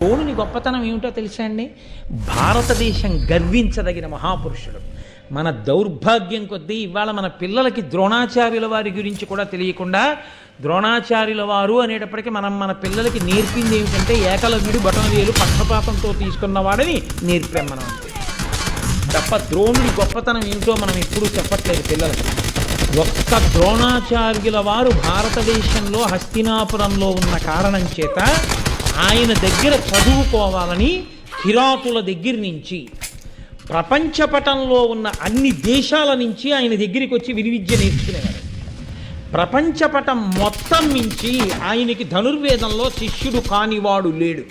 ద్రోణుని గొప్పతనం ఏమిటో తెలుసా అండి? భారతదేశం గర్వించదగిన మహాపురుషుడు. మన దౌర్భాగ్యం కొద్దీ ఇవాళ మన పిల్లలకి ద్రోణాచార్యుల వారి గురించి కూడా తెలియకుండా, ద్రోణాచార్యుల వారు అనేటప్పటికీ మన పిల్లలకి నేర్పింది ఏమిటంటే ఏకలవ్యుడు బటనవేలు పక్షపాతంతో తీసుకున్నవాడని నేర్పాం మనం. తప్ప ద్రోణుడి గొప్పతనం ఏమిటో మనం ఎప్పుడూ చెప్పట్లేదు పిల్లలకి. ఒక్క ద్రోణాచార్యుల వారు భారతదేశంలో హస్తినాపురంలో ఉన్న కారణం చేత ఆయన దగ్గర చదువుకోవాలని కిరాతుల దగ్గర నుంచి ప్రపంచపటంలో ఉన్న అన్ని దేశాల నుంచి ఆయన దగ్గరికి వచ్చి విలువిద్య నేర్చుకునేవారు. ప్రపంచపటం మొత్తం నుంచి ఆయనకి ధనుర్వేదంలో శిష్యుడు కానివాడు లేడు.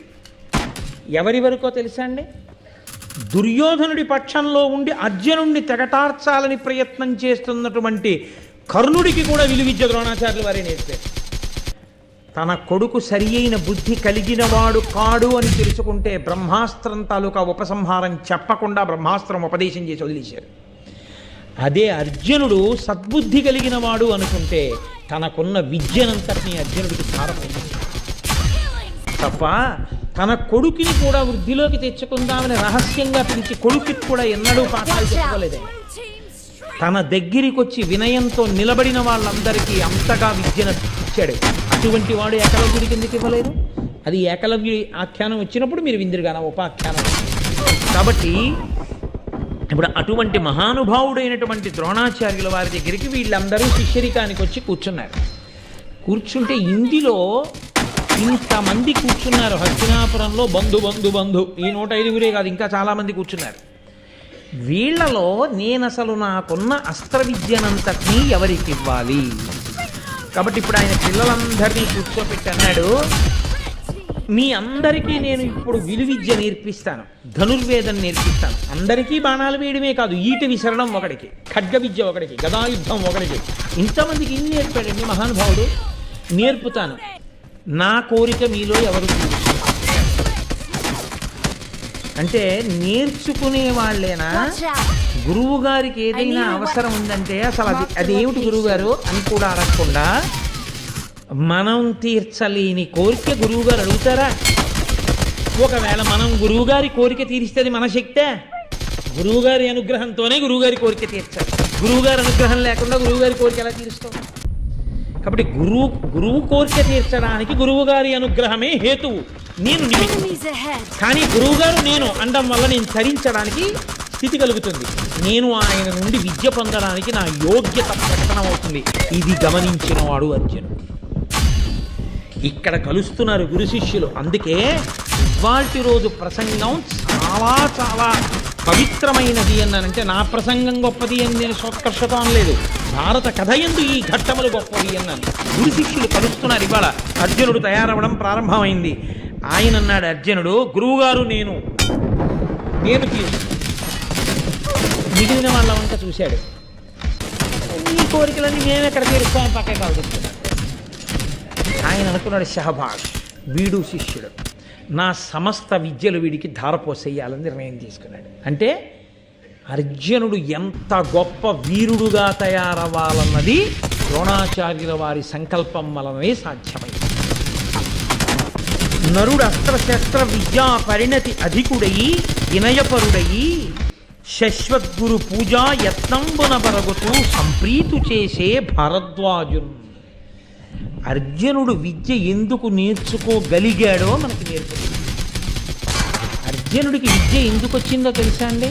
ఎవరి వరకో తెలుసా అండి? దుర్యోధనుడి పక్షంలో ఉండి అర్జునుడిని తెగటార్చాలని ప్రయత్నం చేస్తున్నటువంటి కర్ణుడికి కూడా విలువిద్య ద్రోణాచార్యుల వారే నేర్పారు. తన కొడుకు సరి అయిన బుద్ధి కలిగినవాడు కాడు అని తెలుసుకుంటే బ్రహ్మాస్త్రం తాలూకా ఉపసంహారం చెప్పకుండా బ్రహ్మాస్త్రం ఉపదేశం చేసి వదిలేశారు. అదే అర్జునుడు సద్బుద్ధి కలిగిన వాడు అనుకుంటే తనకున్న విద్యనంతటినీ అర్జునుడికి సారపోతుంది తప్ప తన కొడుకుని కూడా వృద్ధిలోకి తెచ్చుకుందామని రహస్యంగా పిలిచి కొడుకుకి కూడా ఎన్నడూ పాఠాలు చెప్పుకోలేదే. తన దగ్గరికి వచ్చి వినయంతో నిలబడిన వాళ్ళందరికీ అంతగా విద్యను ఇచ్చాడు. అటువంటి వాడు ఏకలవ్యుడికి ఎందుకు ఇవ్వలేదు? అది ఏకలవ్యు ఆఖ్యానం వచ్చినప్పుడు మీరు విందిరుగాన ఉపాఖ్యానం. కాబట్టి ఇప్పుడు అటువంటి మహానుభావుడైనటువంటి ద్రోణాచార్యుల వారి దగ్గరికి వీళ్ళందరూ శిష్యరికానికి వచ్చి కూర్చున్నారు. కూర్చుంటే ఇందులో ఇంతమంది కూర్చున్నారు. హస్తినాపురంలో బంధు బంధు బంధు ఈ 105 కాదు, ఇంకా చాలామంది కూర్చున్నారు. వీళ్లలో నేనసలు నాకున్న అస్త్ర విద్యనంతటినీ ఎవరికి ఇవ్వాలి? కాబట్టి ఇప్పుడు ఆయన పిల్లలందరినీ కూర్చోపెట్టి అన్నాడు, మీ అందరికీ నేను ఇప్పుడు విలువిద్య నేర్పిస్తాను, ధనుర్వేదం నేర్పిస్తాను. అందరికీ బాణాలు వేయడమే కాదు, ఈట విసరడం ఒకడికి, ఖడ్గ విద్య ఒకడికి, గదాయుద్ధం ఒకడికి, ఇంతమందికి ఇన్ని నేర్పాడండి మహానుభావుడు. నేర్పుతాను, నా కోరిక మీలో ఎవరు అంటే నేర్చుకునే వాళ్ళేనా? గురువు గారికి ఏదైనా అవసరం ఉందంటే అసలు అదేమిటి గురువుగారు అని కూడా అడగకుండా మనం తీర్చలేని కోరిక గురువుగారు అడుగుతారా? ఒకవేళ మనం గురువుగారి కోరిక తీరిస్తే అది మన శక్తే. గురువుగారి అనుగ్రహంతోనే గురువుగారి కోరిక తీర్చాలి. గురువుగారి అనుగ్రహం లేకుండా గురువుగారి కోరిక ఎలా తీరుస్తాం? కాబట్టి గురువు కోరిక తీర్చడానికి గురువుగారి అనుగ్రహమే హేతువు, నేను కానీ గురువుగారు నేను అనడం వల్ల నేను తరించడానికి స్థితి కలుగుతుంది. నేను ఆయన నుండి విద్య పొందడానికి నా యోగ్యత ప్రకటనమవుతుంది. ఇది గమనించిన వాడు అర్జునుడు. ఇక్కడ కలుస్తున్నారు గురు శిష్యులు. అందుకే ఇవాల్టి రోజు ప్రసంగం చాలా చాలా పవిత్రమైనది అన్నానంటే నా ప్రసంగం గొప్పది అని నేను సోత్కర్షత అనలేదు. భారత కథ యందు ఈ ఘట్టములు గొప్పవి అన్నాను. గురు శిష్యులు కలుస్తున్నారు. ఇవాళ అర్జునుడు తయారవడం ప్రారంభమైంది. ఆయన అన్నాడు, అర్జునుడు గురువుగారు నేను మిగిలిన వాళ్ళ వంట చూశాడు. ఈ కోరికలన్నీ మేము ఎక్కడ తీరుస్తామని పక్కే కాల్చుతున్నాడు. ఆయన అనుకున్నాడు, షహబాజ్ వీడు శిష్యుడు, నా సమస్త విద్యలు వీడికి ధారపోసేయాలని నిర్ణయం తీసుకున్నాడు. అంటే అర్జునుడు ఎంత గొప్ప వీరుడుగా తయారవ్వాలన్నది ద్రోణాచార్యుల వారి సంకల్పం వలనే సాధ్యమైంది. నరుడు అస్త్రశస్త్ర విద్యా పరిణతి అధికుడయి వినయపరుడయి శశ్వద్గురు పూజా యత్నంబున బరగుతూ సంప్రీతు చేసే భరద్వాజున్. అర్జునుడు విద్య ఎందుకు నేర్చుకోగలిగాడో మనకి నేర్పుతుంది. అర్జునుడికి విద్య ఎందుకు వచ్చిందో తెలుసా అండి?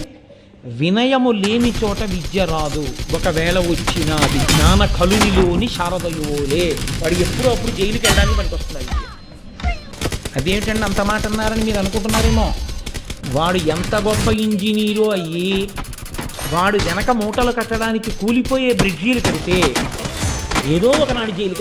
వినయము లేని చోట విద్య రాదు, ఒకవేళ వచ్చిన అది జ్ఞాన కలునిలోని శారదయోలే. వాడు ఎప్పుడో అప్పుడు జైలుకి వెళ్ళడానికి మనకు వస్తుంది విద్య. అదేమిటండి అంత మాట అన్నారని మీరు అనుకుంటున్నారేమో. వాడు ఎంత గొప్ప ఇంజనీరో అయ్యి వాడు వెనక మూటలు కట్టడానికి కూలిపోయే బ్రిడ్జీలు కడితే ఏదో ఒకనాడు జైలుకి